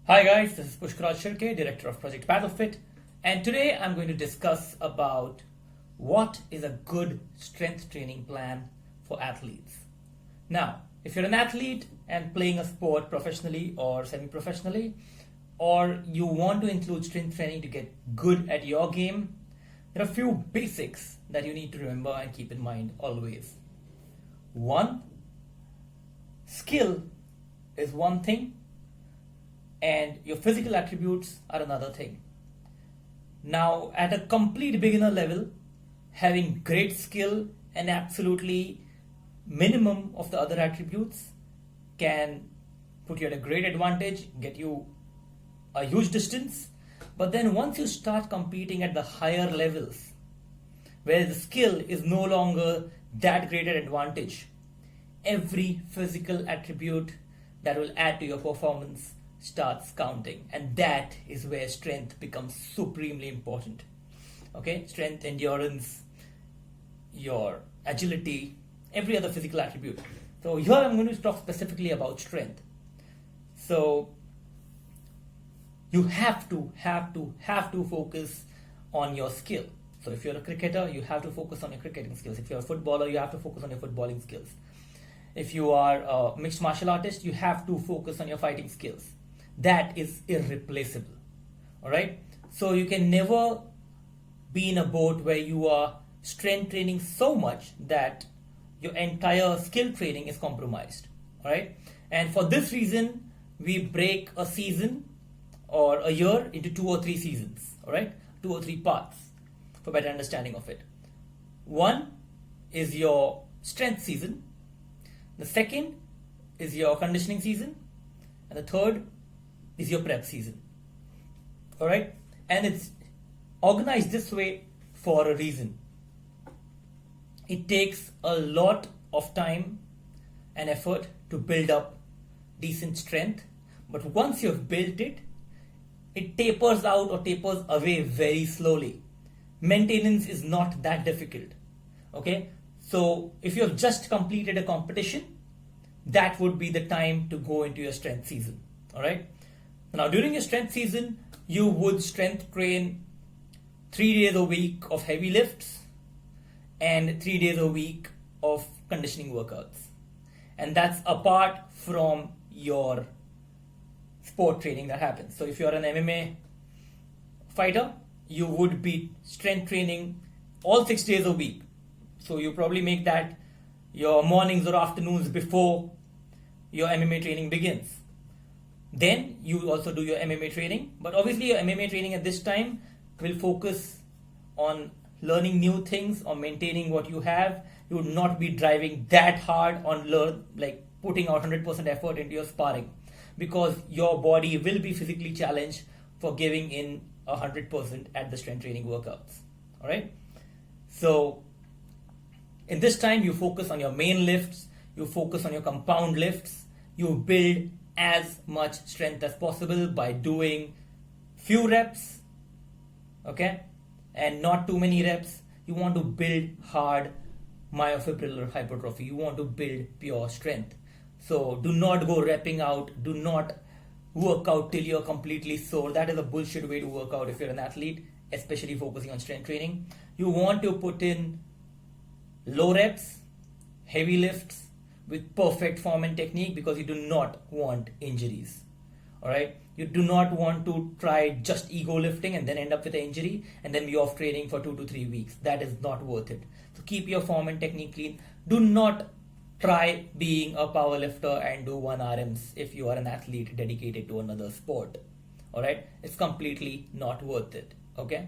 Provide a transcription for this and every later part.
Hi guys, this is Pushkraj Shirke, Director of Project Battlefit, and today I'm going to discuss about what is a good strength training plan for athletes. Now, if you're an athlete and playing a sport professionally or semi-professionally, or you want to include strength training to get good at your game, there are a few basics that you need to remember and keep in mind always. One, skill is one thing, and your physical attributes are another thing. Now, at a complete beginner level, having great skill and absolutely minimum of the other attributes can put you at a great advantage, get you a huge distance. But then once you start competing at the higher levels, where the skill is no longer that great an advantage, every physical attribute that will add to your performance starts counting, and that is where strength becomes supremely important. Okay, strength, endurance, your agility, every other physical attribute. So here I'm going to talk specifically about strength. So you have to focus on your skill. So if you're a cricketer, you have to focus on your cricketing skills. If you're a footballer, you have to focus on your footballing skills. If you are a mixed martial artist, you have to focus on your fighting skills. That is irreplaceable. All right. So you can never be in a boat where you are strength training so much that your entire skill training is compromised. All right. And for this reason, we break a season or a year into 2 or 3 seasons. All right. 2 or 3 parts for better understanding of it. One is your strength season. The second is your conditioning season. And the third is your prep season. All right. And it's organized this way for a reason. It takes a lot of time and effort to build up decent strength. But once you've built it, it tapers out or tapers away very slowly. Maintenance is not that difficult. Okay. So if you have just completed a competition, that would be the time to go into your strength season. All right. Now, during your strength season, you would strength train 3 days a week of heavy lifts and 3 days a week of conditioning workouts. And that's apart from your sport training that happens. So if you're an MMA fighter, you would be strength training all 6 days a week. So you probably make that your mornings or afternoons before your MMA training begins. Then you also do your MMA training, but obviously your MMA training at this time will focus on learning new things or maintaining what you have. You would not be driving that hard on putting out 100% effort into your sparring, because your body will be physically challenged for giving in 100% at the strength training workouts. All right. So in this time, you focus on your main lifts, you focus on your compound lifts, you build as much strength as possible by doing few reps, okay, and not too many reps. You want to build hard myofibrillar hypertrophy. You want to build pure strength. So do not go repping out. Do not work out till you're completely sore. That is a bullshit way to work out if you're an athlete, especially focusing on strength training. You want to put in low reps, heavy lifts with perfect form and technique, because you do not want injuries. All right. You do not want to try just ego lifting and then end up with an injury and then be off training for 2 to 3 weeks. That is not worth it. So keep your form and technique clean. Do not try being a power lifter and do 1 RMs if you are an athlete dedicated to another sport. All right. It's completely not worth it. Okay.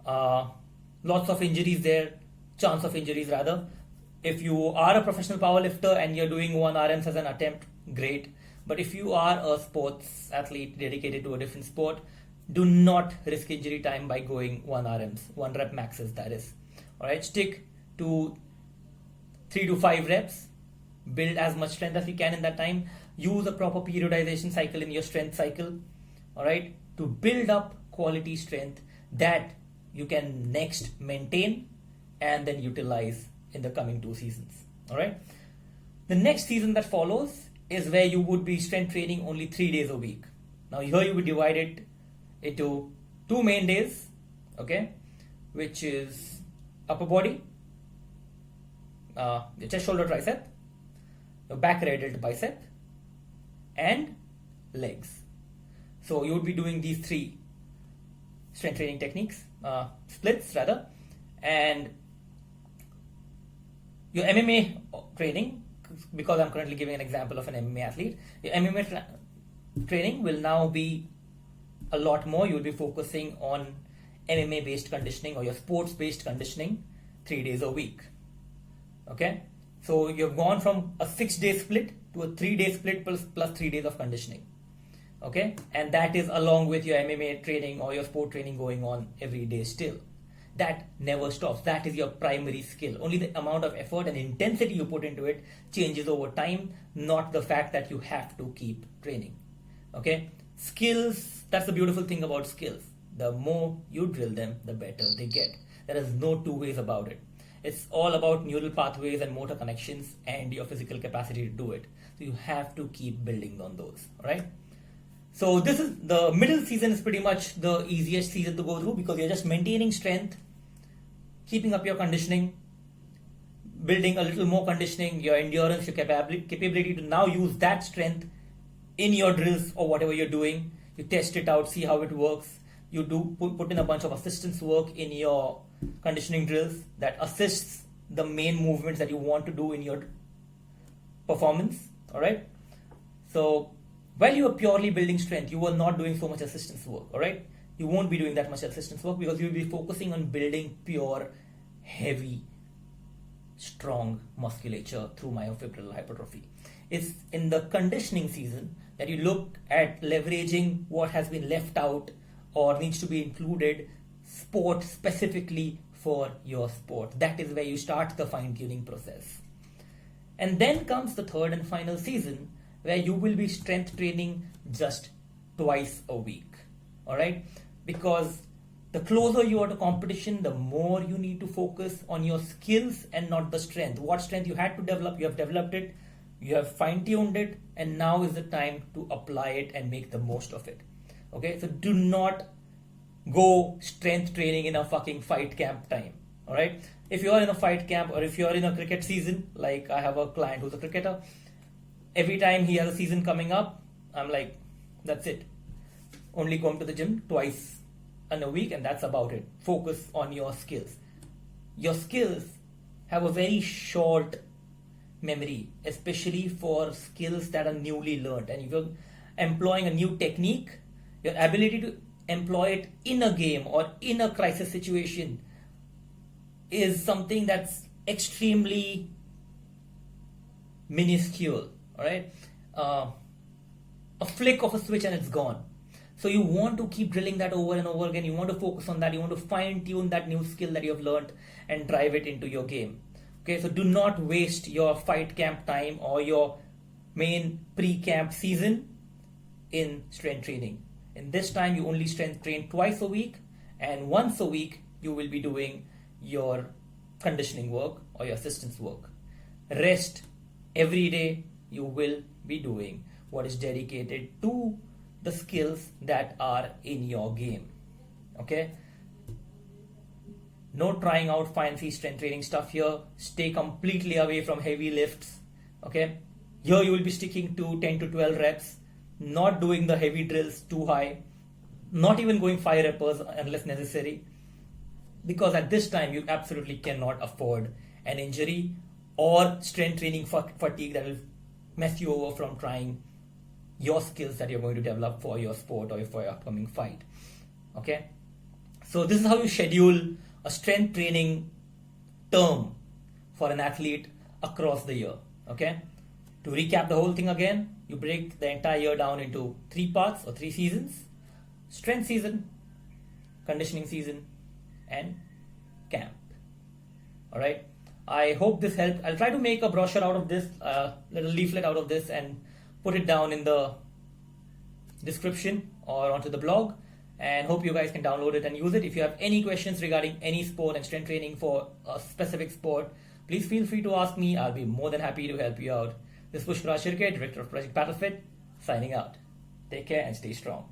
Lots of injuries there. Chance of injuries rather. If you are a professional powerlifter and you're doing 1 RMs as an attempt, great. But if you are a sports athlete dedicated to a different sport, do not risk injury time by going 1 RMs, 1 rep maxes, that is. All right, stick to 3 to 5 reps. Build as much strength as you can in that time. Use a proper periodization cycle in your strength cycle. All right, to build up quality strength that you can next maintain and then utilize in the coming 2 seasons. All right. The next season that follows is where you would be strength training only 3 days a week. Now here you will divide it into two main days, okay, which is upper body, your chest, shoulder, tricep, your back, rear delt, bicep, and legs. So you would be doing these three strength training techniques, splits rather, and your MMA training, because I'm currently giving an example of an MMA athlete, your MMA training will now be a lot more. You'll be focusing on MMA based conditioning or your sports based conditioning 3 days a week. Okay, so you've gone from a 6-day split to a 3-day split plus 3 days of conditioning. Okay, and that is along with your MMA training or your sport training going on every day still. That never stops. That is your primary skill. Only the amount of effort and intensity you put into it changes over time, not the fact that you have to keep training. Okay, skills, that's the beautiful thing about skills. The more you drill them, the better they get. There is no two ways about it. It's all about neural pathways and motor connections and your physical capacity to do it. So you have to keep building on those, right? So this is the middle season is pretty much the easiest season to go through because you're just maintaining strength, keeping up your conditioning, building a little more conditioning, your endurance, your capability to now use that strength in your drills or whatever you're doing. You test it out, see how it works. You do put in a bunch of assistance work in your conditioning drills that assists the main movements that you want to do in your performance. All right. So while you are purely building strength, you are not doing so much assistance work. All right. You won't be doing that much assistance work because you'll be focusing on building pure, heavy, strong musculature through myofibrillar hypertrophy. It's in the conditioning season that you look at leveraging what has been left out or needs to be included sport specifically for your sport. That is where you start the fine-tuning process. And then comes the third and final season where you will be strength training just twice a week. All right? Because the closer you are to competition, the more you need to focus on your skills and not the strength. What strength you had to develop, you have developed it, you have fine-tuned it, and now is the time to apply it and make the most of it. Okay, so do not go strength training in a fucking fight camp time. All right, if you are in a fight camp or if you are in a cricket season, like I have a client who's a cricketer, every time he has a season coming up, I'm like, that's it. Only come to the gym twice in a week and that's about it. Focus on your skills. Your skills have a very short memory, especially for skills that are newly learned. And if you're employing a new technique, your ability to employ it in a game or in a crisis situation is something that's extremely minuscule. All right, a flick of a switch and it's gone. So you want to keep drilling that over and over again. You want to focus on that. You want to fine tune that new skill that you have learned and drive it into your game. Okay, so do not waste your fight camp time or your main pre-camp season in strength training. In this time, you only strength train twice a week, and once a week you will be doing your conditioning work or your assistance work. Rest every day. You will be doing what is dedicated to the skills that are in your game. Okay? No trying out fancy strength training stuff here. Stay completely away from heavy lifts. Okay? Here you will be sticking to 10 to 12 reps, not doing the heavy drills too high, not even going 5 reps unless necessary. Because at this time you absolutely cannot afford an injury or strength training fatigue that will mess you over from trying your skills that you're going to develop for your sport or for your upcoming fight. Okay? So this is how you schedule a strength training term for an athlete across the year. Okay? To recap the whole thing again, you break the entire year down into 3 parts or 3 seasons: strength season, conditioning season, and camp. All right. I hope this helped. I'll try to make a brochure out of this, little leaflet out of this, and put it down in the description or onto the blog. And hope you guys can download it and use it. If you have any questions regarding any sport and strength training for a specific sport, please feel free to ask me. I'll be more than happy to help you out. This is Pushkraj Shirke, Director of Project Battlefit, signing out. Take care and stay strong.